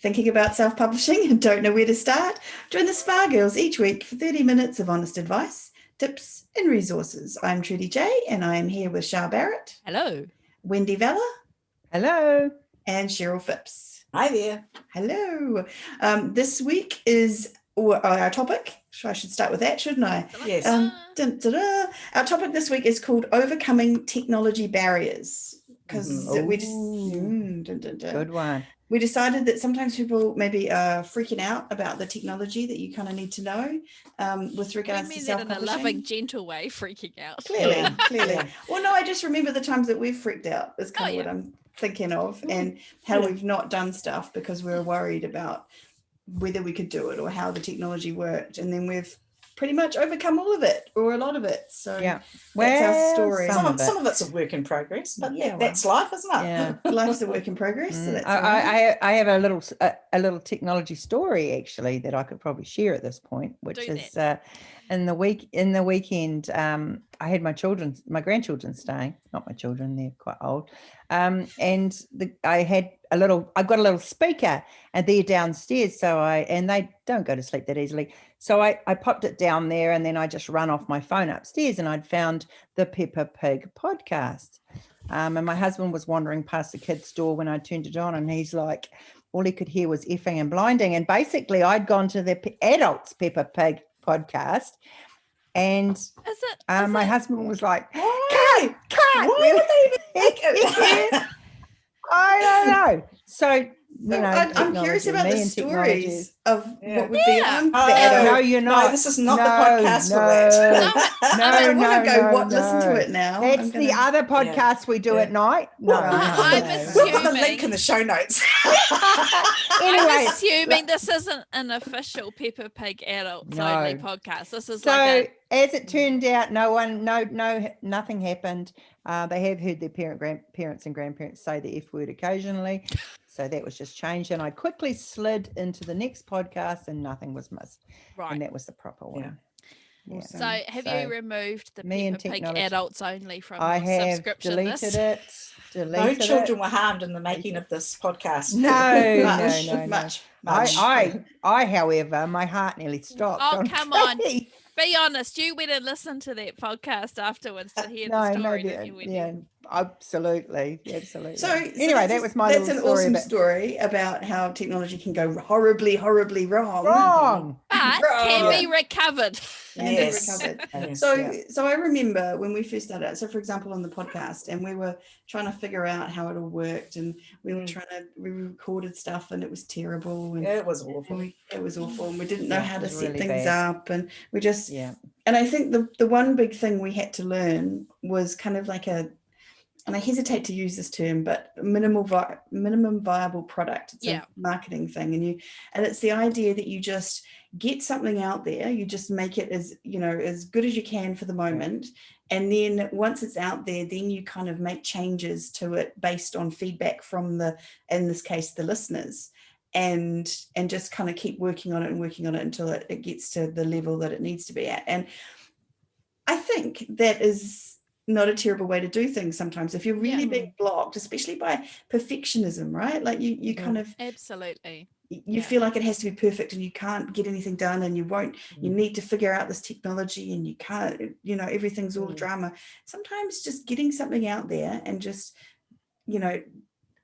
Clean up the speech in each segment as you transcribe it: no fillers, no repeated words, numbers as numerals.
Thinking about self-publishing and don't know where to start? Join the Spa Girls each week for 30 minutes of honest advice, tips and resources. I'm Trudy J and I am here with Shah Barrett. Hello. Wendy Vella. Hello. And Cheryl Phipps. Hi there. Hello. This week is our topic. I should start with that, shouldn't I? Yes. Our topic this week is called Overcoming Technology Barriers. Because we just... Good one. We decided that sometimes people maybe are freaking out about the technology that you kind of need to know with regards to self-publishing. In a loving, gentle way, freaking out. Clearly. Yeah. Well, no, I just remember the times that we've freaked out is kind of what I'm thinking of, and how we've not done stuff because we were worried about whether we could do it or how the technology worked. And then we've pretty much overcome all of it or a lot of it. So that's our story. Some of it's a work in progress, but that's life, isn't it? Yeah. Life's a work in progress. So that's I have a little technology story actually that I could probably share at this point, which is in the weekend I had my grandchildren staying, not my children, they're quite old, and I've got a little speaker and they're downstairs, and they don't go to sleep that easily, so I popped it down there, and then I just run off my phone upstairs, and I'd found the Peppa Pig podcast, and my husband was wandering past the kids' door when I turned it on, and he's like, all he could hear was effing and blinding, and basically I'd gone to the adults Peppa Pig podcast, and my husband was like, cut. Why would they even think it? I don't know. So I'm curious about the stories of what would be on the adult. No, you're not. No, this is not the podcast for that. I want to go listen to it now. That's the other podcast we do at night. No, I'm We'll put the link in the show notes. Anyway, I'm assuming this isn't an official Peppa Pig adults only podcast. This is as it turned out, nothing happened. They have heard their parents and grandparents say the F word occasionally. So that was just changed, and I quickly slid into the next podcast, and nothing was missed. Right, and that was the proper one. Yeah. Awesome. So, have you removed the Peppa Pig adults only from your subscription list? Deleted no children were harmed in the making of this podcast. No, much. I, however, my heart nearly stopped. Oh, come on. Be honest, you went and listened to that podcast afterwards to hear the story. Absolutely. So anyway, that's an awesome story about how technology can go horribly wrong, but can be recovered. So I remember when we first started. So for example, on the podcast, and we were trying to figure out how it all worked, and we recorded stuff, and it was terrible. And it was awful. And we didn't know how to set things up, and we just And I think the one big thing we had to learn was kind of like and I hesitate to use this term, but minimum viable product. It's a marketing thing, and it's the idea that you just get something out there, you just make it as good as you can for the moment, and then once it's out there, then you kind of make changes to it based on feedback from in this case, the listeners, and just kind of keep working on it until it gets to the level that it needs to be at. And I think that is not a terrible way to do things sometimes if you're really being blocked, especially by perfectionism, right? Like you kind of absolutely you feel like it has to be perfect, and you can't get anything done, and you need to figure out this technology, and you can't, everything's all drama. Sometimes just getting something out there and just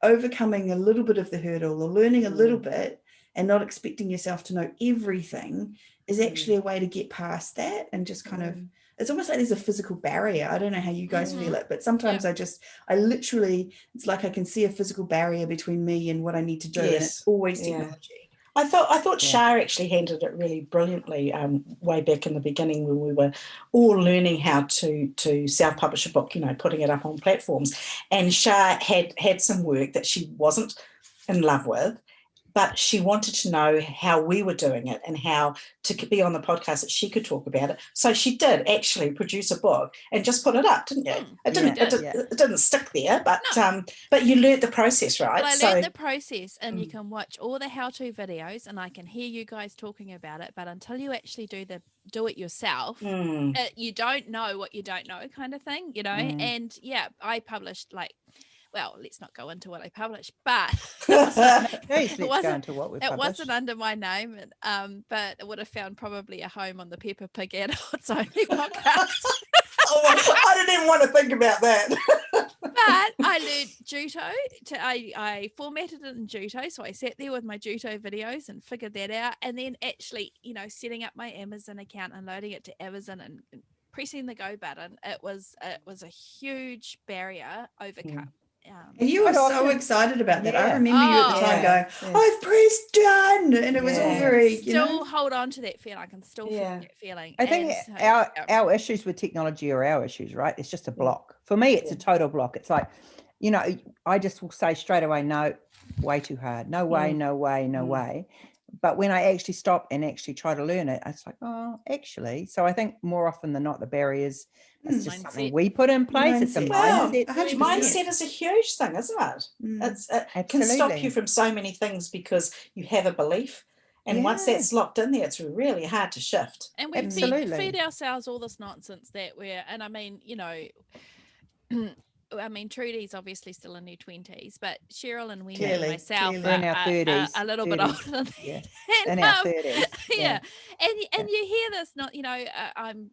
overcoming a little bit of the hurdle or learning a little bit and not expecting yourself to know everything is actually a way to get past that, and just kind of, it's almost like there's a physical barrier. I don't know how you guys feel it, but sometimes I literally, it's like I can see a physical barrier between me and what I need to do. And it's always technology. I thought Shah actually handled it really brilliantly way back in the beginning when we were all learning how to self-publish a book, putting it up on platforms. And Shah had some work that she wasn't in love with, but she wanted to know how we were doing it and how to be on the podcast that she could talk about it. So she did actually produce a book and just put it up, didn't you? It didn't stick there, but you learnt the process, right? But I learnt the process, and you can watch all the how-to videos, and I can hear you guys talking about it. But until you actually do it yourself, you don't know what you don't know, kind of thing, And I published well, let's not go into what I published, but Please, let's go into what we it published. wasn't under my name, but it would have found probably a home on the Peppa Pig Adults Only podcast. I didn't even want to think about that. But I learned Juto. I formatted it in Juto, so I sat there with my Juto videos and figured that out. And then actually, setting up my Amazon account and loading it to Amazon and pressing the go button, it was a huge barrier overcome. And you were so excited about that. I remember you at the time going, I've pressed done. And it was all very, still hold on to that feeling. I can still feel that feeling. I think our issues with technology are our issues, right? It's just a block. For me, it's a total block. It's like, I just will say straight away, no, way too hard. No way, no way, no way. But when I actually stop and actually try to learn it, it's like, oh, actually. So I think more often than not, the barriers, it's just something we put in place. It's a mindset. Mindset is a huge thing, isn't it? It can stop you from so many things because you have a belief. And once that's locked in there, it's really hard to shift. And we feed ourselves all this nonsense that and I mean, Trudy's obviously still in her 20s, but Cheryl and Wendy and myself are in our 30s, a little bit older than that. In our 30s. And you hear this, I'm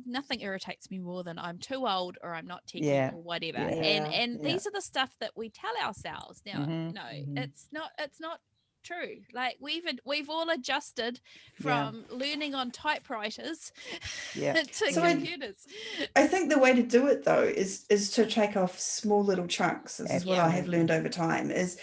nothing irritates me more than I'm too old or I'm not techie or whatever. And these are the stuff that we tell ourselves. Now, it's not true. Like we've all adjusted from learning on typewriters to computers. I think the way to do it though is to take off small little chunks. This is what I have learned over time, is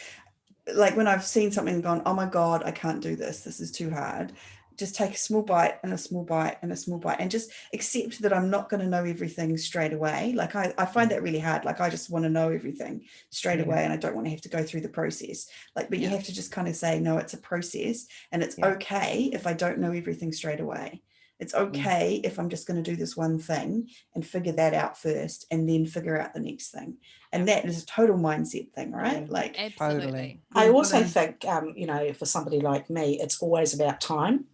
like when I've seen something and gone, oh my God, I can't do this. This is too hard. Just take a small bite and a small bite and a small bite and just accept that I'm not going to know everything straight away. Like I find that really hard. Like I just want to know everything straight away and I don't want to have to go through the process. But you have to just kind of say, no, it's a process and it's okay if I don't know everything straight away. It's okay if I'm just going to do this one thing and figure that out first and then figure out the next thing. And that is a total mindset thing, right? Like absolutely. I also think, for somebody like me, it's always about time.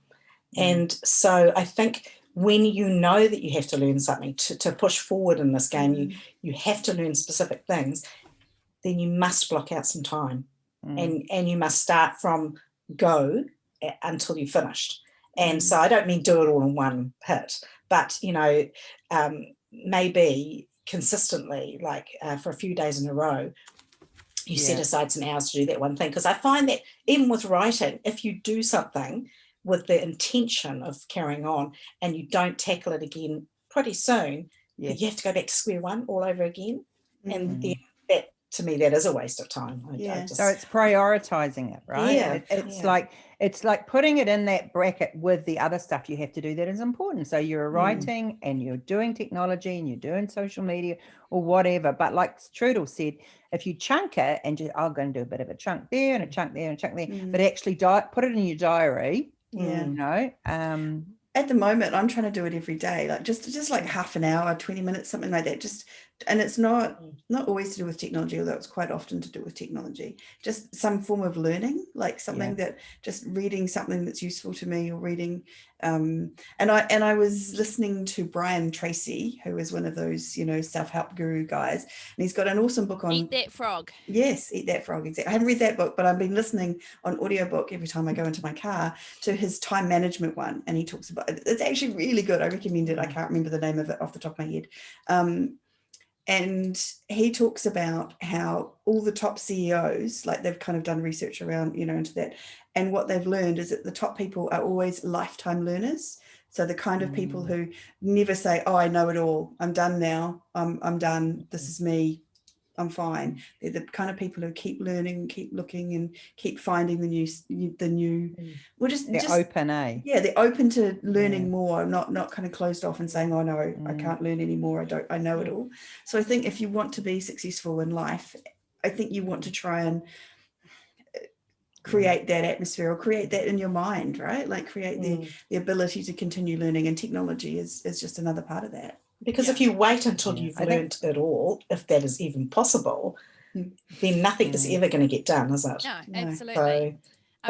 And so I think when you know that you have to learn something to push forward in this game, you have to learn specific things, then you must block out some time and you must start from go until you've finished. And so I don't mean do it all in one hit, but, maybe consistently, like for a few days in a row, you set aside some hours to do that one thing. Because I find that even with writing, if you do something with the intention of carrying on and you don't tackle it again pretty soon, you have to go back to square one all over again. And that, to me, that is a waste of time. So it's prioritizing it, right? It's like putting it in that bracket with the other stuff you have to do that is important. So you're writing and you're doing technology and you're doing social media or whatever. But like Trudel said, if you chunk it and I'm going to do a bit of a chunk there and a chunk there and a chunk there, but actually put it in your diary. At the moment I'm trying to do it every day, like just like half an hour, 20 minutes, something like that. And it's not always to do with technology, although it's quite often to do with technology, just some form of learning, like something that just reading something that's useful to me or reading. And I was listening to Brian Tracy, who is one of those, self-help guru guys. And he's got an awesome book on Eat That Frog. Yes, Eat That Frog. Exactly. I haven't read that book, but I've been listening on audiobook every time I go into my car to his time management one. And he talks about it's actually really good. I recommend it. I can't remember the name of it off the top of my head. And he talks about how all the top CEOs, like they've kind of done research around, into that. And what they've learned is that the top people are always lifetime learners. So the kind of people who never say, oh, I know it all. I'm done now. I'm done. This is me. I'm fine. They're the kind of people who keep learning, keep looking, and keep finding the new. Well, they're open, Yeah, they're open to learning more, not kind of closed off and saying, "Oh no, I can't learn anymore. I know it all." So I think if you want to be successful in life, I think you want to try and create that atmosphere or create that in your mind, right? Like create the ability to continue learning, and technology is just another part of that. Because if you wait until you've learned it all, if that is even possible, then nothing is ever going to get done, is it? No, absolutely. So,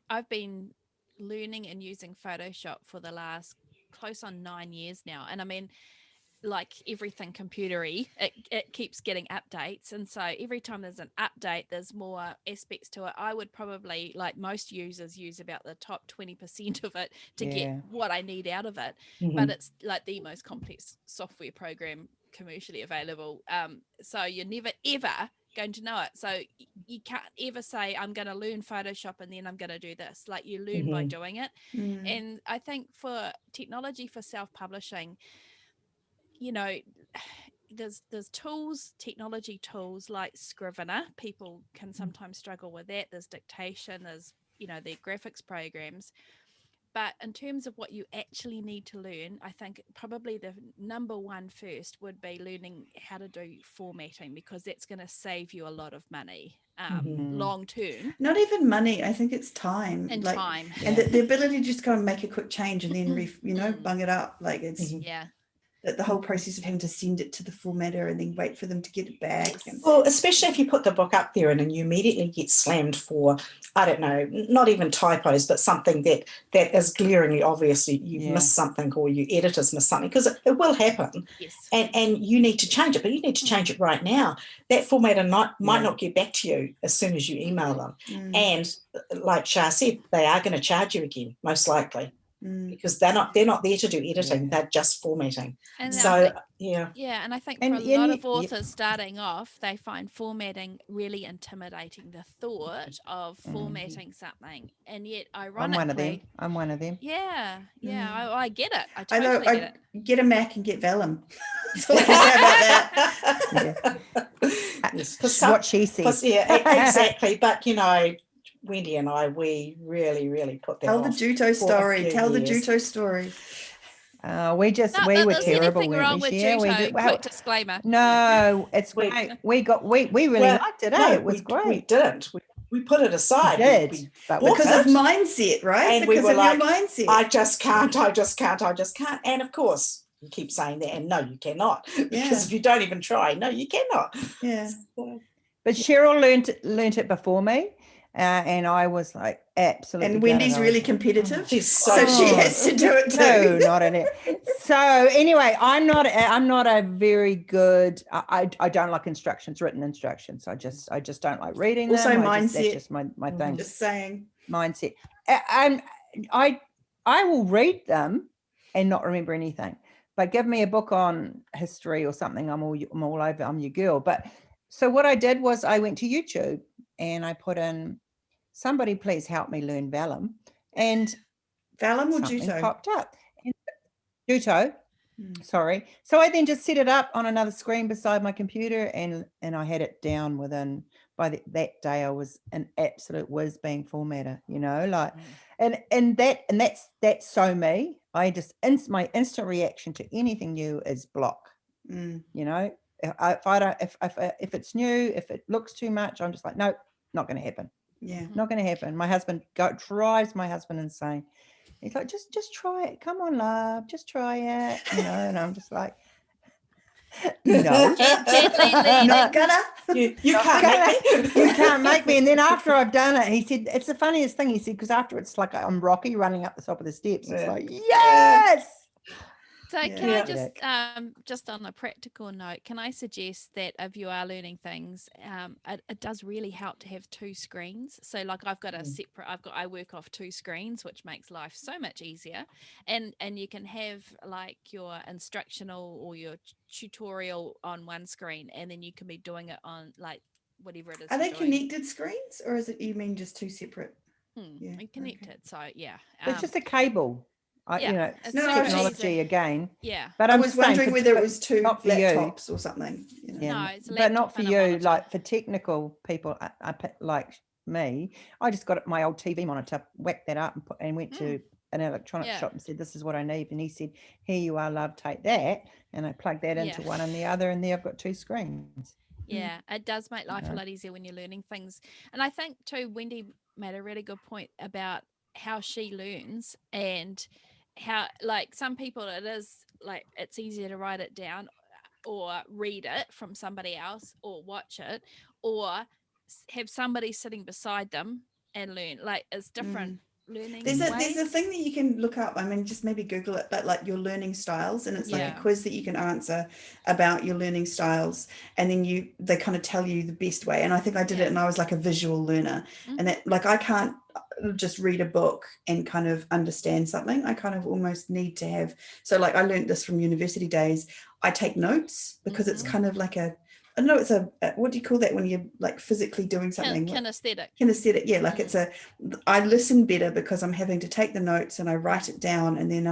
I've been learning and using Photoshop for the last close on 9 years now. And I mean, like everything computery, it keeps getting updates, and so every time there's an update there's more aspects to it. I would probably, like most users, use about the top 20% of it to get what I need out of it. But it's like the most complex software program commercially available, so you're never ever going to know it. So you can't ever say, I'm going to learn Photoshop and then I'm going to do this. Like, you learn by doing it. And I think for technology for self-publishing, you know, there's tools, technology tools like Scrivener. People can sometimes struggle with that. There's dictation, there's, you know, the graphics programs. But in terms of what you actually need to learn, I think probably the number one first would be learning how to do formatting, because that's going to save you a lot of money long term. Not even money. I think it's time. And time. And the ability to just go and make a quick change and then, bung it up. Like, it's the whole process of having to send it to the formatter and then wait for them to get it back. Well, especially if you put the book up there and you immediately get slammed for, I don't know, not even typos, but something that is glaringly obvious. You've missed something, or your editor's missed something, because it will happen. Yes. And you need to change it, but you need to change it right now. That formatter might not get back to you as soon as you email them. And like Shah said, they are going to charge you again, most likely. Because they're not there to do editing, they're just formatting. And so and I think for a lot of authors starting off, they find formatting really intimidating, the thought of formatting something. And yet, ironically, I'm one of them. I get it. I totally get it. Get a Mac and get Vellum. That's all I can say about that. What she says. Exactly. But Wendy and I, we really, really put that. Tell the Juto story. Tell the Juto story. We were terrible. Wrong with Juto. Quick disclaimer. No, it's great. We really liked it. It was great. We didn't. We put it aside. But because of mindset, right? And because we were of like, your mindset. I just can't. And of course, you keep saying that, and no, you cannot. Because if you don't even try, no, you cannot. Yeah. But Cheryl learnt it before me. And I was like, absolutely. And Wendy's really competitive. So she has to do it too. No, not in it. So anyway, I'm not a very good. I don't like written instructions. I just don't like reading them. Also, mindset. That's just my thing. Just saying. Mindset. And I will read them and not remember anything. But give me a book on history or something, I'm all over. I'm your girl. But so what I did was I went to YouTube and I put in, somebody please help me learn Vellum, and Vellum or something Juto popped up. Juto, sorry. So I then just set it up on another screen beside my computer, and I had it down within. By that day, I was an absolute whiz being formatter. And that's so me. I just my instant reaction to anything new is block. If it's new, if it looks too much, I'm just like, nope, not going to happen. Not going to happen. My husband drives my husband insane. He's like, just try it. Come on, love, just try it. And I'm just like, no, gently not gonna. You can't make me. You can't make me. And then after I've done it, he said, it's the funniest thing. He said, because after it's like I'm Rocky running up the top of the steps. It's like, yes. So can I just on a practical note, can I suggest that if you are learning things, it does really help to have two screens. So like I've got I work off two screens, which makes life so much easier. And you can have like your instructional or your tutorial on one screen, and then you can be doing it on like whatever it is. Are they connected screens, or is it, you mean just two separate? Connected. So it's just a cable. It's technology again. Yeah. But I was wondering whether it was two laptops or something. No, it's a laptop, but not for you. Monitor. Like for technical people like me, I just got my old TV monitor, whacked that up, and went to an electronic shop and said, "This is what I need." And he said, "Here you are, love. Take that." And I plugged that into one and the other, and there I've got two screens. Yeah, it does make life a lot easier when you're learning things. And I think too, Wendy made a really good point about how she learns, and how like some people it is like it's easier to write it down or read it from somebody else or watch it or have somebody sitting beside them and learn. Like it's different learning There's a ways? thing that you can look up. I mean, just maybe Google it, but like your learning styles, and it's like a quiz that you can answer about your learning styles, and then they kind of tell you the best way. And I think I did it, and I was like a visual learner, and that like I can't just read a book and kind of understand something. I kind of almost need to have. So like I learned this from university days. I take notes because it's kind of like I don't know, it's what do you call that when you're like physically doing something? Kinesthetic, yeah. Like I listen better because I'm having to take the notes and I write it down, and then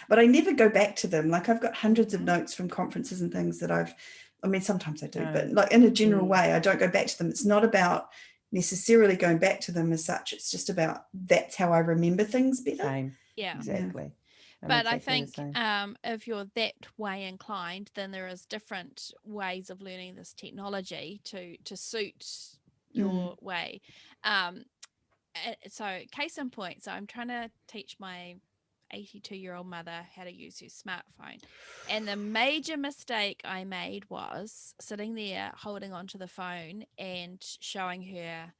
but I never go back to them. Like I've got hundreds of notes from conferences and things that I mean, sometimes I do, but like in a general way, I don't go back to them. It's not about necessarily going back to them as such. It's just about that's how I remember things better. Same. Yeah. Exactly. But I think if you're that way inclined, then there is different ways of learning this technology to suit your way. So case in point, so I'm trying to teach my 82-year-old mother how to use her smartphone. And the major mistake I made was sitting there holding onto the phone and showing her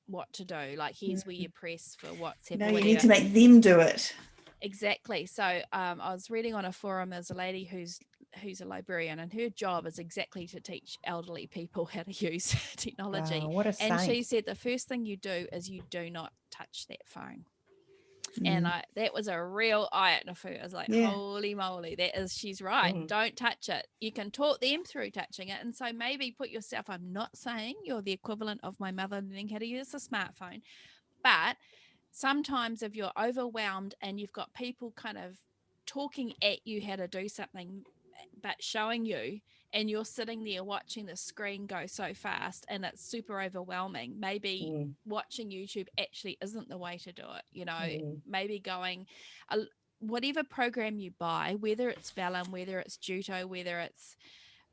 what to do. Like, here's where you press for WhatsApp. No, you need to make them do it. Exactly. So I was reading on a forum, there's a lady who's a librarian, and her job is exactly to teach elderly people how to use technology. Wow, what a saint. And she said the first thing you do is you do not touch that phone. And that was a real eye-opener for her. I was like, holy moly, she's right. Don't touch it. You can talk them through touching it. And so maybe put yourself, I'm not saying you're the equivalent of my mother learning how to use a smartphone, but sometimes if you're overwhelmed and you've got people kind of talking at you how to do something, but showing you, and you're sitting there watching the screen go so fast and it's super overwhelming, maybe watching YouTube actually isn't the way to do it. Maybe going whatever program you buy, whether it's Vellum, whether it's Juto, whether it's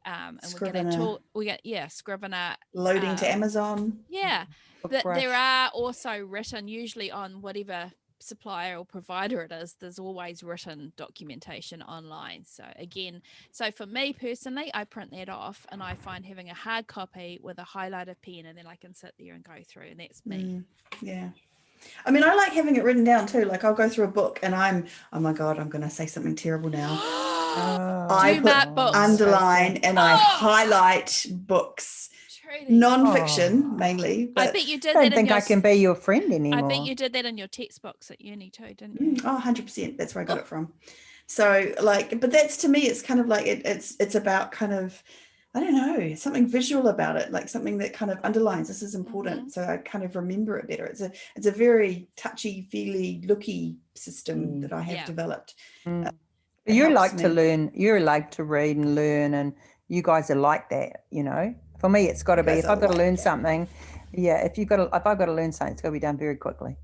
and Scrivener. we're going to talk, Scrivener, loading to Amazon. There are also written, usually on whatever supplier or provider it is, there's always written documentation online. So again, for me personally, I print that off, and I find having a hard copy with a highlighter pen, and then I can sit there and go through, and that's me. I mean, I like having it written down too. Like I'll go through a book and oh my God, I'm going to say something terrible now. I put underline and I highlight books. Non-fiction mainly. I bet you did I that. don't think I can be your friend anymore. I bet you did that in your text box at uni too, didn't you? 100%. That's where I got it from. So but that's, to me, it's kind of like it's about kind of, I don't know, something visual about it, like something that kind of underlines this is important. So I kind of remember it better. It's a very touchy, feely, looky system that I have developed. You like to learn. You like to read and learn, and you guys are like that. For me, it's got to be, if I've got to learn something, if I've got to learn something, it's got to be done very quickly.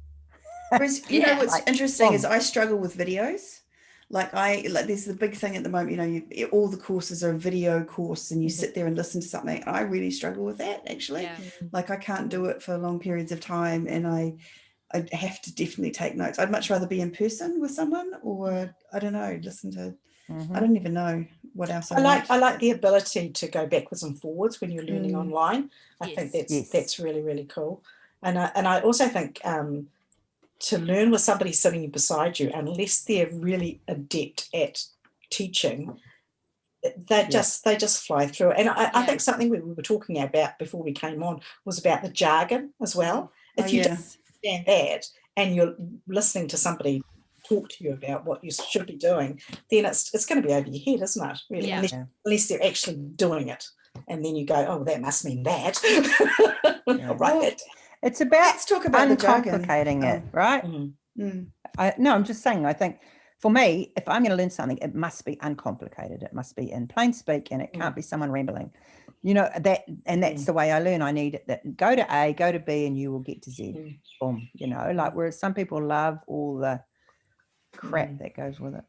Whereas, what's interesting is I struggle with videos. Like there's the big thing at the moment, all the courses are a video course, and you sit there and listen to something. I really struggle with that, actually. Like I can't do it for long periods of time, and I have to definitely take notes. I'd much rather be in person with someone, or I don't know, listen to, I don't even know what else I like the ability to go backwards and forwards when you're learning online. I think that's really, really cool. And I also think to learn with somebody sitting beside you, unless they're really adept at teaching, they just fly through. And I think something we were talking about before we came on was about the jargon as well. If you don't understand that, and you're listening to somebody talk to you about what you should be doing, then it's going to be over your head, isn't it? Really, unless they're actually doing it, and then you go, oh, that must mean that. Right. It's about, let's talk about uncomplicating it, right? I'm just saying, I think for me, if I'm going to learn something, it must be uncomplicated. It must be in plain speak, and it can't be someone rambling. That's the way I learn. I need that. Go to A, go to B, and you will get to Z. Boom. Whereas some people love all the crap that goes with it.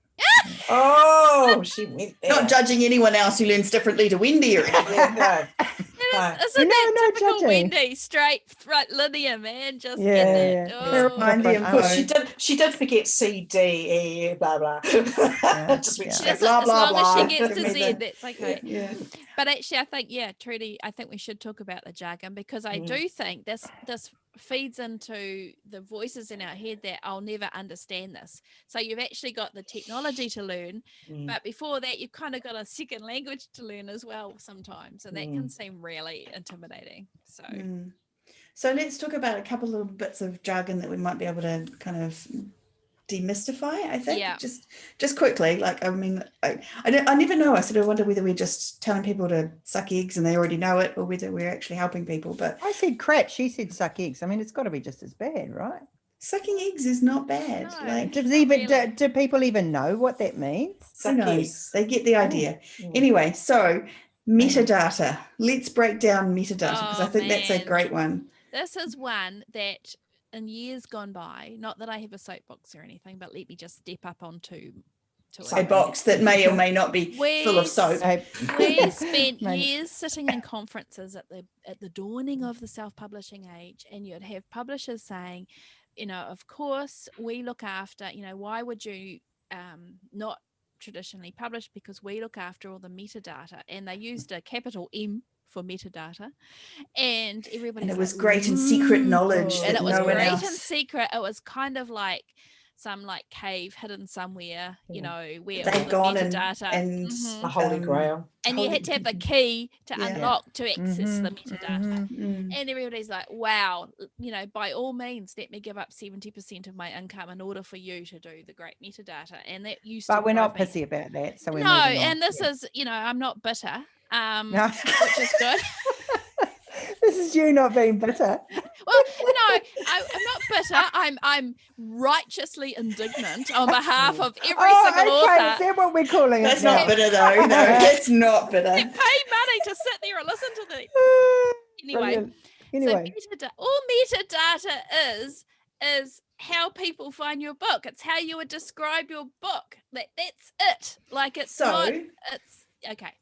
Oh, she went there. Not judging anyone else who learns differently to Wendy or anything. Isn't that typical Wendy? Straight, right, linear, man. Just get that. She did forget C, D, E, blah blah. Just went straight, blah blah as long blah. as she gets to Z, that's okay. But actually, I think Trudy, I think we should talk about the jargon, because I do think this feeds into the voices in our head that I'll never understand this. So you've actually got the technology to learn, but before that you've kind of got a second language to learn as well sometimes, and that can seem really intimidating. So let's talk about a couple of bits of jargon that we might be able to kind of demystify, I think. Just quickly, like, I mean, I never know. I sort of wonder whether we're just telling people to suck eggs and they already know it, or whether we're actually helping people. But I said crap, she said suck eggs. I mean, it's got to be just as bad, right? Sucking eggs is not bad. No, like, do people even know what that means? Who knows? They get the idea. Anyway, so metadata. Let's break down metadata, because I think that's a great one. This is one that in years gone by, not that I have a soapbox or anything, but let me just step up onto a box that may or may not be full of soap. We spent years sitting in conferences at the dawning of the self-publishing age, and you'd have publishers saying, you know, of course we look after, you know, why would you not traditionally publish? Because we look after all the metadata, and they used a capital M for metadata, and everybody. And it was great and secret knowledge, and that it was no one great else. and secret. It was kind of like some like cave hidden somewhere, you know, where they've gone metadata and the Holy Grail. and you had to have the key to unlock to access the metadata. And everybody's like, wow, you know, by all means, let me give up 70% of my income in order for you to do the great metadata. And that used to. But we're not pissy about that, so we're no, moving on. and this is, you know, I'm not bitter, which is good. This is you not being bitter. Well, no, I'm not bitter. I'm righteously indignant on behalf of every single author. Is that what we're calling it? That's not bitter, though. No, that's not bitter. They pay money to sit there and listen to the. Anyway, so all metadata is how people find your book. It's how you would describe your book. That's it. Like it's not. It's okay.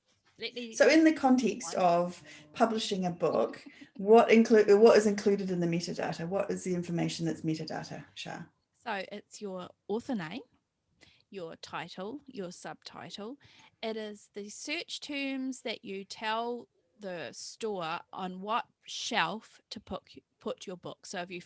So in the context of publishing a book, what is included in the metadata? What is the information that's metadata, Shah? So it's your author name, your title, your subtitle. It is the search terms that you tell the store on what shelf to put your book. So if you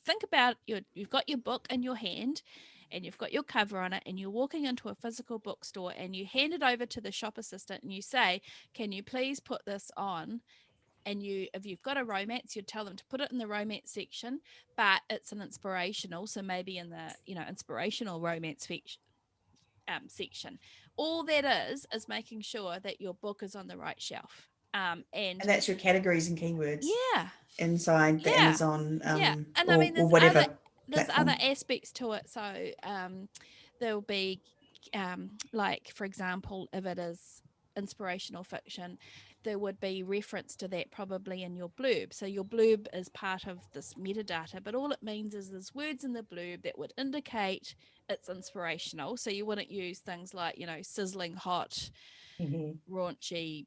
think about you've got your book in your hand, and you've got your cover on it, and you're walking into a physical bookstore, and you hand it over to the shop assistant and you say, can you please put this on? And if you've got a romance, you'd tell them to put it in the romance section, but it's an inspirational, so maybe in the, you know, inspirational romance section. All that is making sure that your book is on the right shelf. And that's your categories and keywords. Yeah. Inside the Amazon and I mean, or whatever. There's other aspects to it. So there'll be like, for example, if it is inspirational fiction, there would be reference to that probably in your blurb. So your blurb is part of this metadata, but all it means is there's words in the blurb that would indicate it's inspirational. So you wouldn't use things like, you know, sizzling hot, raunchy,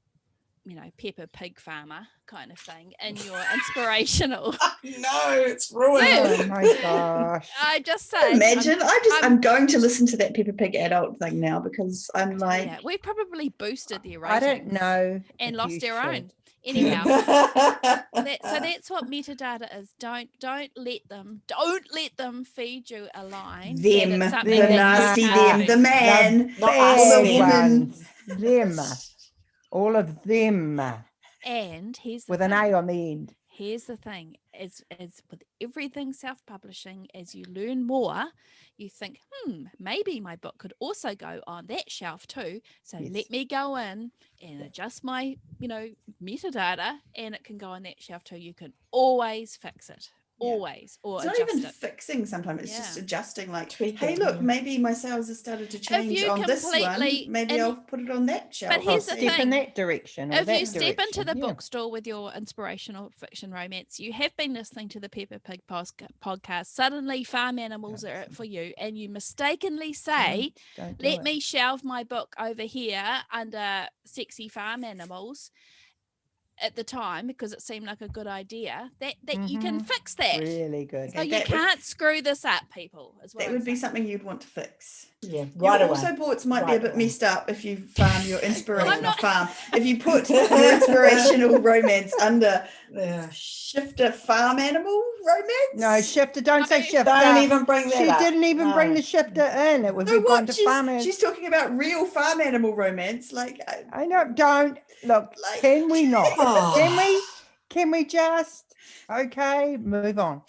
you know, Peppa Pig farmer kind of thing in your inspirational. No, it's ruined. Oh my gosh. I just say. Imagine, I'm going to listen to that Peppa Pig adult thing now, because I'm like. Yeah, we've probably boosted their ratings. I don't know. And lost our own. Anyhow. So that's what metadata is. Don't let them feed you a line. The nasty, the man, the woman. Them. All of them. And here's the with thing. an A on the end. Here's the thing, is with everything self-publishing, as you learn more, you think, maybe my book could also go on that shelf too. So let me go in and adjust my, you know, metadata, and it can go on that shelf too. You can always fix it. Always, or it's not even fixing. Sometimes it's just adjusting, like, hey, look, maybe my sales have started to change on this one, maybe I'll put it on that shelf. But here's the thing, in that direction, if you step into the bookstore with your inspirational fiction romance, you have been listening to the Peppa Pig podcast, suddenly farm animals are it for you, and you mistakenly say, let me shelve my book over here under sexy farm animals at the time, because it seemed like a good idea, that you can fix that. Really good. So you can't screw this up, people, as well. That would be something you'd want to fix. right your away. also boards might be Right a bit away. messed up if you farm your inspiration not- farm. If you put your inspirational romance under shifter farm animal romance. No, shifter. Don't say shifter. Don't even bring that She up. didn't even bring the shifter in. It would So be gone what? to farmers. She's talking about real farm animal romance. Like I know. Don't look. Like- Can we not? Oh. Can we just? Okay, move on.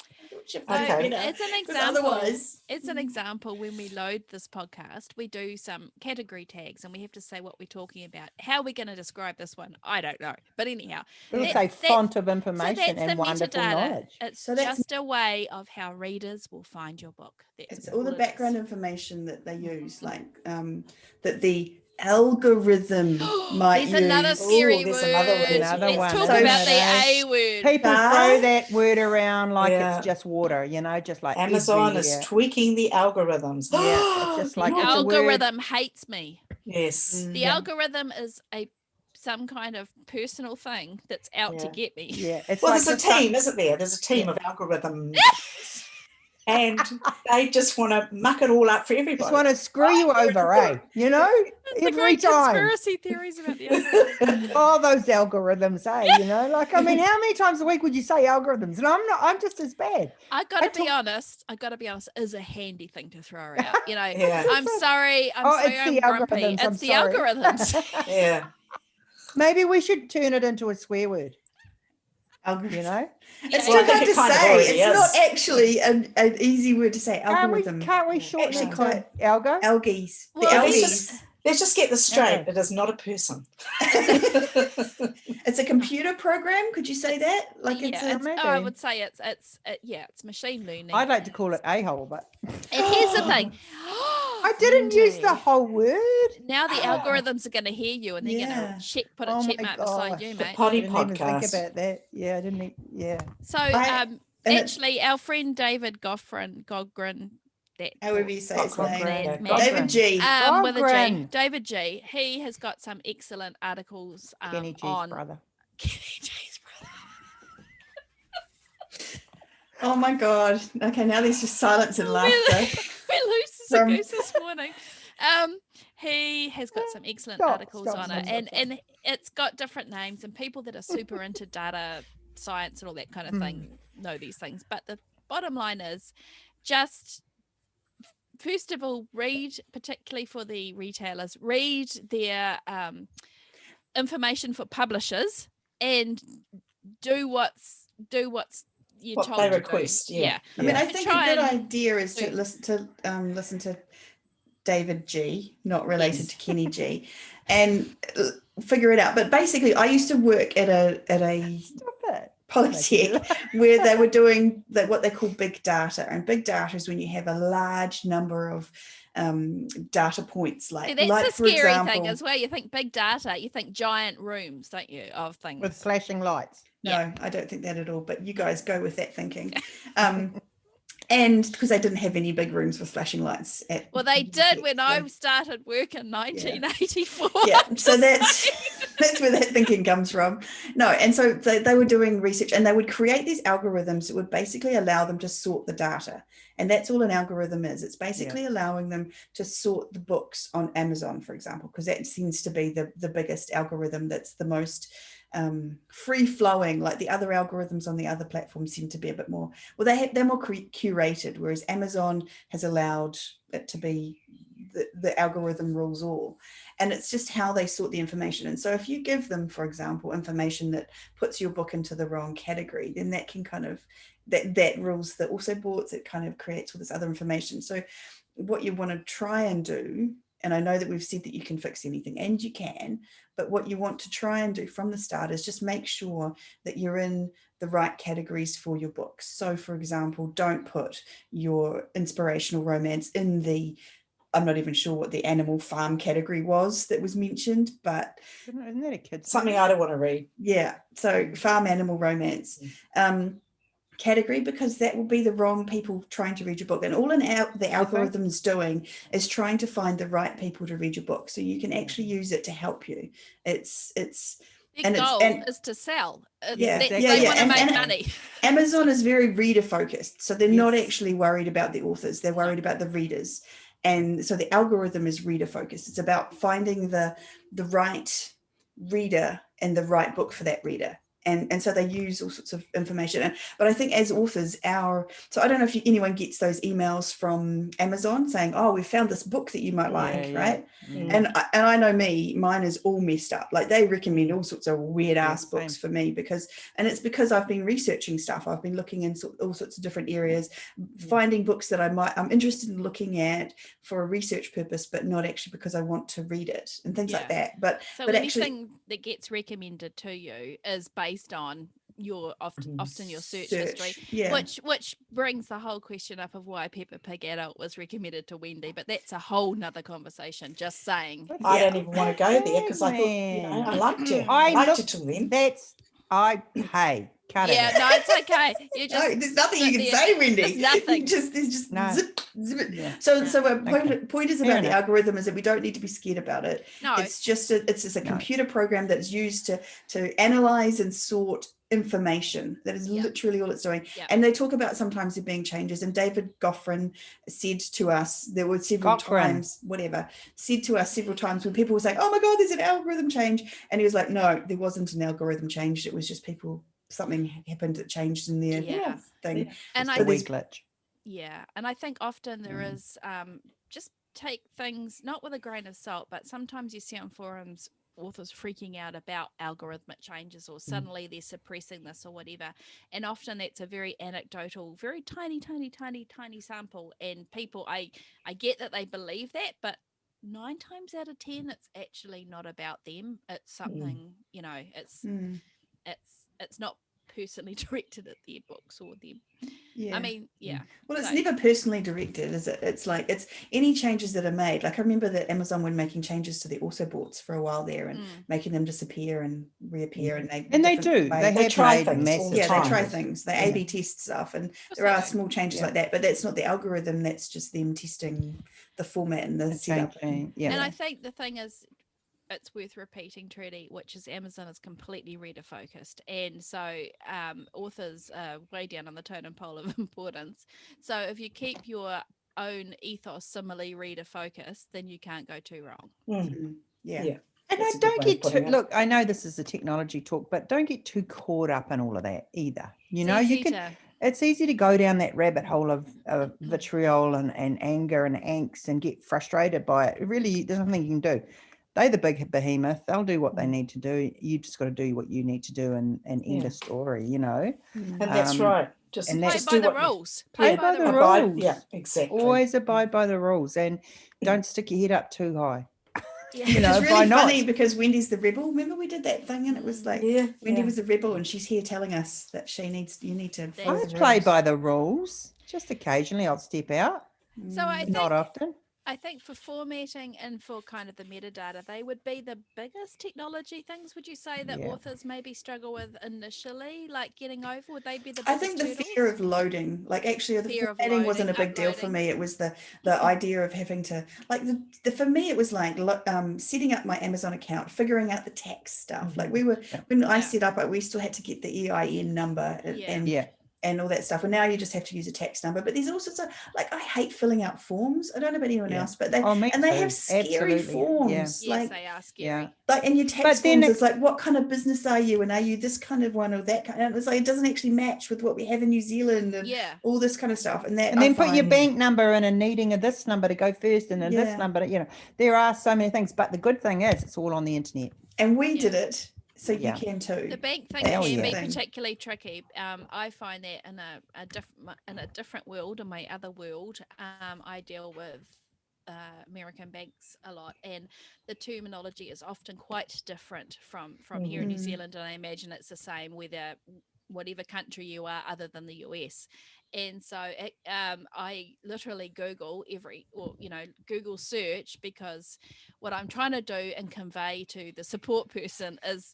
Okay. It's an example. Otherwise, It's an example when we load this podcast, we do some category tags and we have to say what we're talking about. How are we going to describe this one? I don't know. But anyhow, We'll say font of information that's and the wonderful metadata. knowledge. It's So that's- just a way of how readers will find your book. it's all the background information that they use, like that the algorithm might There's use. another scary there's word. another word. Another Let's one, talk isn't about it, the eh? A word. People throw that word around like Yeah. it's just water, just like Amazon is everywhere. tweaking the algorithms. Yeah, it's just like The it's a word. algorithm hates me. Yes. The algorithm is some kind of personal thing that's out to get me. Yeah, it's Well, like there's a team, isn't there? There's a team of algorithm, and they just want to muck it all up for everybody. Just want to screw you over, eh? That's the Every great time. conspiracy theories about the algorithm. Oh, those algorithms, eh? Like, I mean, how many times a week would you say algorithms? And I'm just as bad. I gotta be honest, is a handy thing to throw out. Yeah. I'm sorry. It's I'm the grumpy. algorithms. I'm It's the sorry. algorithms. Yeah. Maybe we should turn it into a swear word, Algorithm. It's Well, I too hard think to it kind of say. already It's not is. actually an easy word to say. Algorithm. Can't we shorten Actually it quite- to algo? Algaes. The Well, algaes. Let's just get this straight. Okay. It is not a person. It's a computer program. Could you say that? Like it's yeah, a, maybe. I would say it's machine learning. I'd like to call it a-hole, but And here's the thing. I didn't use the whole word. Now the algorithms are going to hear you and they're going Yeah. to put a Oh check my mark beside gosh. you, The mate. potty I didn't even think podcast. about that. Yeah, I didn't. Yeah. So and it's- actually, our friend David Gogren, however you say his Cochrane. name. Yeah, David G. with a G, Gogren. David G. He has got some excellent articles Kenny G's on brother. Kenny G's brother. Oh my God. Okay, now there's just silence and laughter. We lose the From- goose this morning. He has got some excellent articles on it, and it's got different names, and people that are super into data science and all that kind of thing know these things. But the bottom line is, just first of all, read, particularly for the retailers, read their information for publishers, and do what's you're What told they to request, do. yeah. I mean, I To think a try good and idea is to do- listen to David G, not related Yes. to Kenny G, and figure it out. But basically, I used to work at a Stop it. polytech where they were doing what they call big data, and big data is when you have a large number of data points. See, Like, that's a for scary example, thing as well. You think big data, you think giant rooms, don't you, of things. With flashing lights. No, I don't think that at all. But you guys go with that thinking. And because they didn't have any big rooms with flashing lights. Well, they did when I so- started work in 1984. Yeah, so Just that's saying. that's where that thinking comes from. No, and so they were doing research, and they would create these algorithms that would basically allow them to sort the data. And that's all an algorithm is. It's basically allowing them to sort the books on Amazon, for example, because that seems to be the biggest algorithm that's the most free flowing. Like the other algorithms on the other platforms seem to be a bit more, well, they're more curated, whereas Amazon has allowed it to be the algorithm rules all. And it's just how they sort the information. And so if you give them, for example, information that puts your book into the wrong category, then that can kind of that rules the also boards, it kind of creates all this other information. So what you want to try and do, and I know that we've said that you can fix anything, and you can, but what you want to try and do from the start is just make sure that you're in the right categories for your books. So for example, don't put your inspirational romance in I'm not even sure what the animal farm category was that was mentioned, but Isn't that a kid's Something I don't want to read. yeah, so farm animal romance category, because that will be the wrong people trying to read your book. And all the algorithm's doing is trying to find the right people to read your book, so you can actually use it to help you. Their goal is to sell. They want to make money. Amazon is very reader focused, so they're not actually worried about the authors, they're worried about the readers. And so the algorithm is reader focused. It's about finding the right reader and the right book for that reader. And so they use all sorts of information. But I think as authors, so I don't know if anyone gets those emails from Amazon saying, oh, we found this book that you might like, right? And I know mine is all messed up. Like they recommend all sorts of weird ass books for me because it's because I've been researching stuff. I've been looking in all sorts of different areas, finding books that I'm interested in looking at for a research purpose, but not actually because I want to read it and things like that. But anything that gets recommended to you is based on your often your search history, which brings the whole question up of why Peppa Pig Adult was recommended to Wendy, but that's a whole nother conversation. Just saying. I don't even want to go there because I thought, I liked you. I liked you till then. Cut it. No, it's okay. You just there's nothing you can say, Wendy. There's nothing. There's just zip it. Yeah. So point is about the algorithm is that we don't need to be scared about it. No, it's just a computer program that's used to analyze and sort information. That is literally all it's doing. And they talk about sometimes there being changes, and David Goffrin said to us there were several times when people were saying, oh my god, there's an algorithm change, and he was like, no, there wasn't an algorithm change, it was just something happened that changed in their thing. And I think glitch. And I think often there is just take things not with a grain of salt, but sometimes you see on forums authors freaking out about algorithmic changes or suddenly they're suppressing this or whatever, and often that's a very anecdotal, very tiny sample, and people I get that they believe that, but 9 times out of 10 it's actually not about them. It's something it's not personally directed at their books or them. I mean, well, it's never personally directed, is it? It's like it's any changes that are made. Like I remember that Amazon were making changes to the Autobots for a while there and making them disappear and reappear, and they do. They try things. They try things. They A/B test stuff, and there are small changes like that. But that's not the algorithm. That's just them testing the format and the setup. And I think the thing is, it's worth repeating, Trudy, which is Amazon is completely reader focused, and so authors are way down on the totem pole of importance. So if you keep your own ethos similarly reader focused, then you can't go too wrong. And I don't get too look. I know this is a technology talk, but don't get too caught up in all of that either. It's easy to go down that rabbit hole of vitriol and anger and angst and get frustrated by it. Really, there's nothing you can do. They're the big behemoth. They'll do what they need to do. You just got to do what you need to do and end a story, And that's right. Just play by the rules. Play by the rules. Yeah, exactly. Always abide by the rules, and don't stick your head up too high. It's really funny because Wendy's the rebel. Remember we did that thing and it was like Wendy was the rebel, and she's here telling us that you need to follow the rules. Play by the rules. Just occasionally I'll step out. So not often. I think for formatting and for kind of the metadata, they would be the biggest technology things, would you say, that authors maybe struggle with initially, like getting over? Would they be the biggest I think the fear of loading, like actually the formatting wasn't a big deal for me. It was the idea of having to, like for me, it was like setting up my Amazon account, figuring out the tax stuff. Like when I set up, we still had to get the EIN number and all that stuff, and now you just have to use a tax number. But there's all sorts of, like, I hate filling out forms. I don't know about anyone else, but they have scary forms. Yes, they are scary. Like, and your tax forms, it's like, what kind of business are you, and are you this kind of one or that kind? And it's like it doesn't actually match with what we have in New Zealand and all this kind of stuff. And then put your bank number in and needing of this number to go first, and then this number. There are so many ththings. But the good thing is, it's all on the internet. And we did it. So you can too. The bank thing can be particularly tricky. I find that in a different world, in my other world, I deal with American banks a lot, and the terminology is often quite different from here in New Zealand, and I imagine it's the same whatever country you are other than the US. And so I literally Google Google search, because what I'm trying to do and convey to the support person is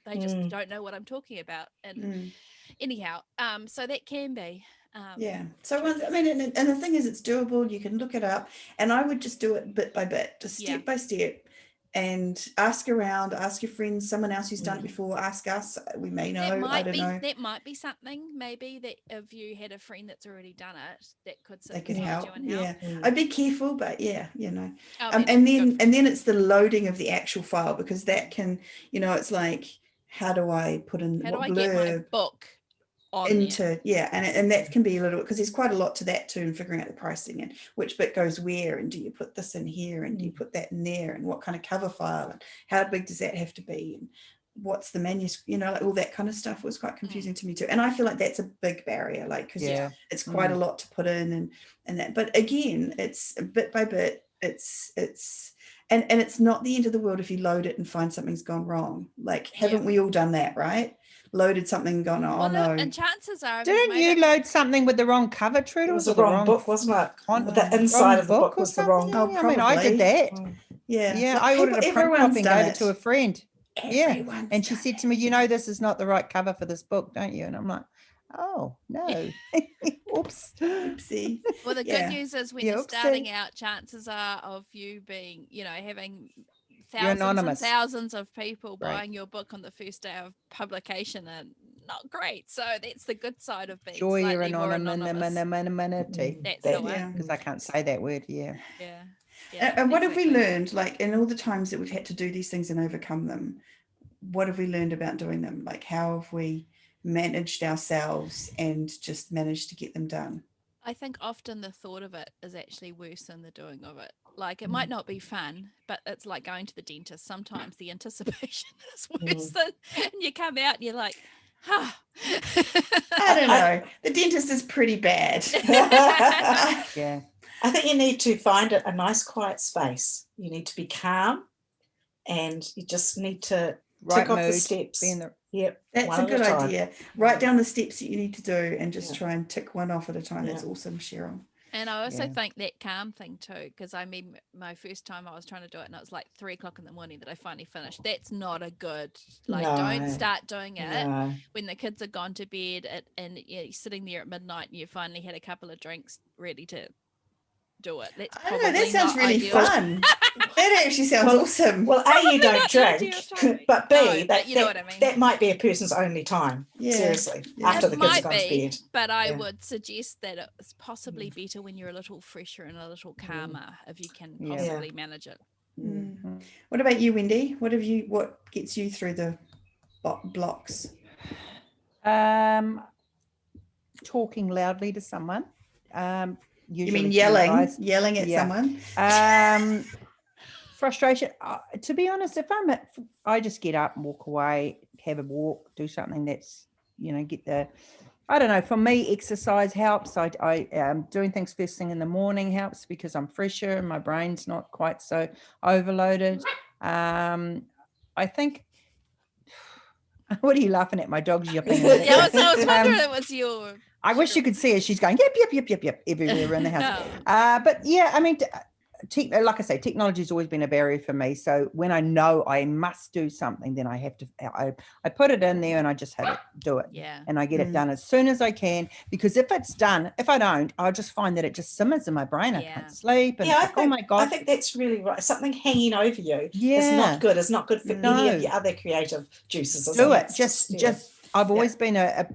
they just don't know what I'm talking about. And anyhow, so that can be. So I mean, and the thing is, it's doable. You can look it up, and I would just do it bit by bit, just step by step. and ask around, ask your friends, someone else who's done it before, ask us. We may know, I don't know. That might be something, maybe, that if you had a friend that's already done it, that could they could help. you and help. I'd be careful, but and then it's the loading of the actual file, because that can, it's like, how do I put in get my book into and that can be a little, because there's quite a lot to that too, and figuring out the pricing and which bit goes where, and do you put this in here, and do you put that in there, and what kind of cover file, and how big does that have to be, and what's the manuscript, like all that kind of stuff was quite confusing to me too. And I feel like that's a big barrier, like, because it's quite a lot to put in, and that, but again, it's bit by bit, it's and it's not the end of the world if you load it and find something's gone wrong. Like, haven't we all done that, right? Loaded something and gone, no. And chances are, didn't you load something with the wrong cover, Trudel? It was the wrong book, wasn't it? The inside of the book was the wrong. Oh, I mean, I did that. Yeah. I ordered a print copy and gave it to a friend. Everyone's and she said to me, this is not the right cover for this book, don't you? And I'm like, oh no. Oops. Oopsie. Well, the good news is, when you're starting out, chances are of you being, having thousands and thousands of people buying your book on the first day of publication are not great. So that's the good side of being slightly more anonymity. That's the way. Because I can't say that word. And what have we learned, like, in all the times that we've had to do these things and overcome them? What have we learned about doing them? Like, how have we managed ourselves and just managed to get them done? I think often the thought of it is actually worse than the doing of it. Like, it might not be fun, but it's like going to the dentist. Sometimes the anticipation is worse than, and you come out and you're like, I don't know. The dentist is pretty bad. I think you need to find a nice quiet space. You need to be calm, and you just need to tick off the steps. That's a good idea. Write down the steps that you need to do and just try and tick one off at a time. That's awesome, Cheryl. And I also think that calm thing too, because I mean, my first time I was trying to do it and it was like 3:00 in the morning that I finally finished. That's not a good, don't start doing it when the kids are gone to bed and you're sitting there at midnight and you finally had a couple of drinks ready to do it. That's I don't know, that sounds really fun. That actually sounds awesome. Well, A, you don't drink, but B, you know what I mean. That might be a person's only time. Seriously, after the kids have gone to bed. But I would suggest that it's possibly better when you're a little fresher and a little calmer, if you can possibly manage it. What about you, Wendy? What gets you through the blocks? Talking loudly to someone. You mean yelling at someone? Frustration. To be honest, if I just get up and walk away, have a walk, do something that's, get the, I don't know, for me, exercise helps. I doing things first thing in the morning helps because I'm fresher and my brain's not quite so overloaded. I think, what are you laughing at? My dog's yipping. I was wondering it was your... I wish you could see her. She's going, yep, everywhere in the house. But yeah, I mean, like I say, technology has always been a barrier for me. So when I know I must do something, then I have to, I put it in there and I just have to do it. Yeah. And I get it done as soon as I can, because if it's done, if I don't, I'll just find that it just simmers in my brain. I can't sleep. And oh my God. I think that's really right. Something hanging over you is not good. It's not good for any of the other creative juices. Do it. Just I've always been a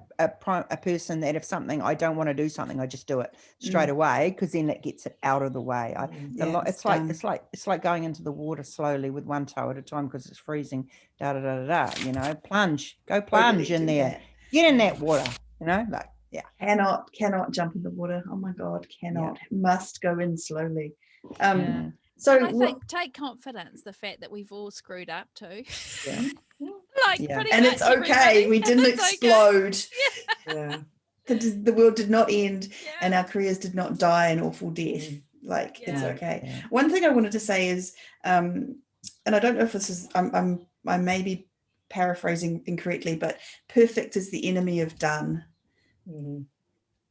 person that if something, I don't want to do something, I just do it straight away, because then it gets it out of the way. It's like going into the water slowly with one toe at a time because it's freezing. Plunge, go plunge in there. That. Get in that water. Cannot jump in the water. Oh my God, cannot. Must go in slowly. So I think take confidence, the fact that we've all screwed up too. Yeah. And it's okay. We didn't explode. Okay. The world did not end and our careers did not die an awful death. It's okay. Yeah. One thing I wanted to say is, and I don't know if this is, I may be paraphrasing incorrectly, but perfect is the enemy of done. Mm-hmm.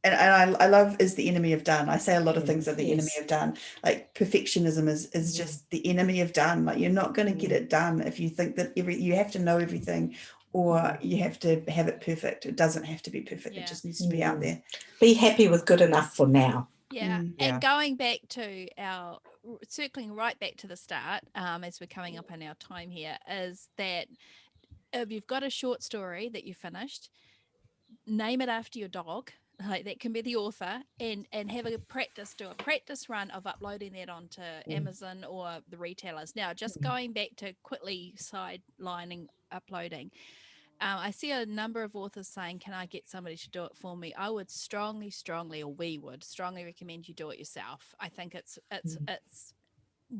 And I love is the enemy of done. I say a lot of things are the enemy of done. Like perfectionism is just the enemy of done. Like you're not going to get it done if you think that you have to know everything or you have to have it perfect. It doesn't have to be perfect. It just needs to be out there. Be happy with good enough for now. Yeah. And going back to circling right back to the start, as we're coming up on our time here, is that if you've got a short story that you finished, name it after your dog. Like that can be the author, and have do a practice run of uploading that onto Amazon or the retailers. Now, just going back to quickly sidelining uploading, I see a number of authors saying, can I get somebody to do it for me? I would we would strongly recommend you do it yourself. I think it's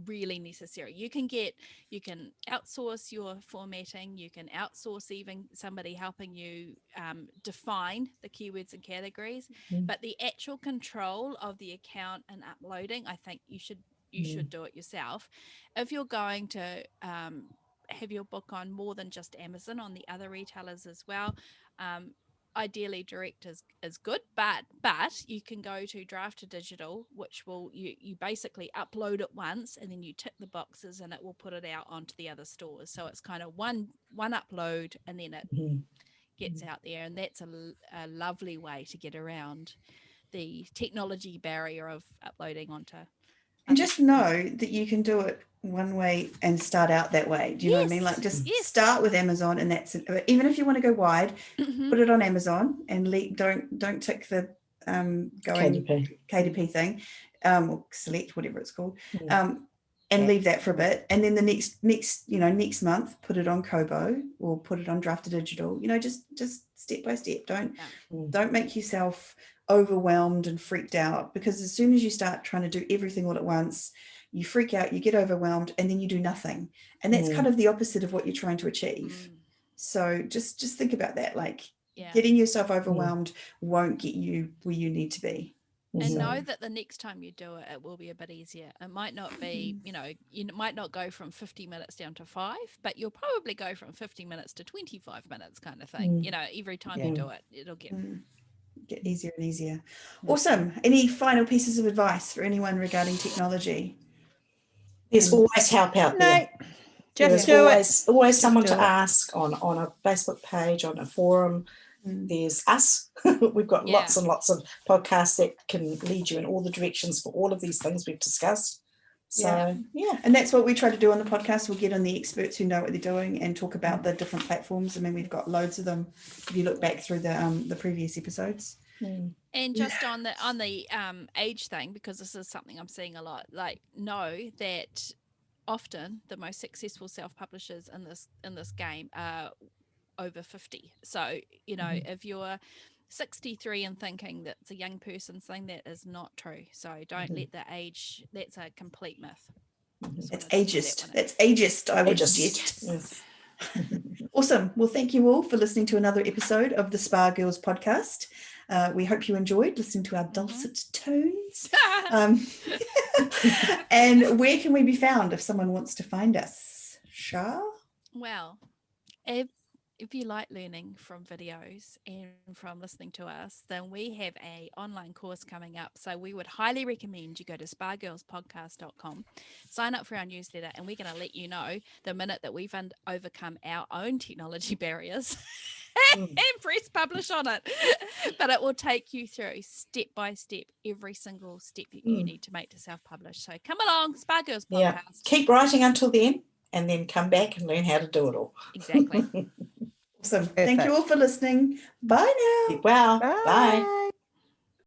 really necessary. You can outsource your formatting, you can outsource even somebody helping you define the keywords and categories, but the actual control of the account and uploading, I think you should do it yourself. If you're going to have your book on more than just Amazon, on the other retailers as well, ideally direct is good, but you can go to Draft to Digital, which will you basically upload it once and then you tick the boxes and it will put it out onto the other stores. So it's kind of one upload and then it gets out there, and that's a lovely way to get around the technology barrier of uploading onto. And just know that you can do it one way and start out that way. Do you know what I mean? Like just start with Amazon, and that's it. Even if you want to go wide, put it on Amazon and don't tick the KDP thing, or select, whatever it's called, and leave that for a bit. And then the next month, put it on Kobo or put it on Draft to Digital. Just step by step. Don't make yourself overwhelmed and freaked out, because as soon as you start trying to do everything all at once, you freak out, you get overwhelmed, and then you do nothing. And that's kind of the opposite of what you're trying to achieve. So just think about that. Like getting yourself overwhelmed won't get you where you need to be. And know that the next time you do it, it will be a bit easier. It might not be, you might not go from 50 minutes down to 5, but you'll probably go from 50 minutes to 25 minutes kind of thing. Every time you do it, it'll get easier and easier. Awesome. Any final pieces of advice for anyone regarding technology? There's always help out there. Just There's always someone to ask on a Facebook page, on a forum. There's us. We've got lots and lots of podcasts that can lead you in all the directions for all of these things we've discussed. So and that's what we try to do on the podcast. We'll get on the experts who know what they're doing and talk about the different platforms. I mean, we've got loads of them if you look back through the previous episodes. And just on the age thing, because this is something I'm seeing a lot, like know that often the most successful self-publishers in this game are over 50. So if you're 63 and thinking that's a young person saying, that is not true. So don't let the age, that's a complete myth. It's ageist. I would suggest. Awesome. Well, thank you all for listening to another episode of the Spa Girls podcast. We hope you enjoyed listening to our dulcet tones. And where can we be found if someone wants to find us? Shah? Well, if you like learning from videos and from listening to us, then we have a online course coming up. So we would highly recommend you go to spagirlspodcast.com, sign up for our newsletter, and we're going to let you know the minute that we've overcome our own technology barriers and press publish on it. But it will take you through step by step, every single step that you need to make to self-publish. So come along, Spa Girls Podcast. Yeah. Keep writing until then, and then come back and learn how to do it all. Exactly. Awesome. Thank you all for listening. Bye now. Keep well. Bye. Bye.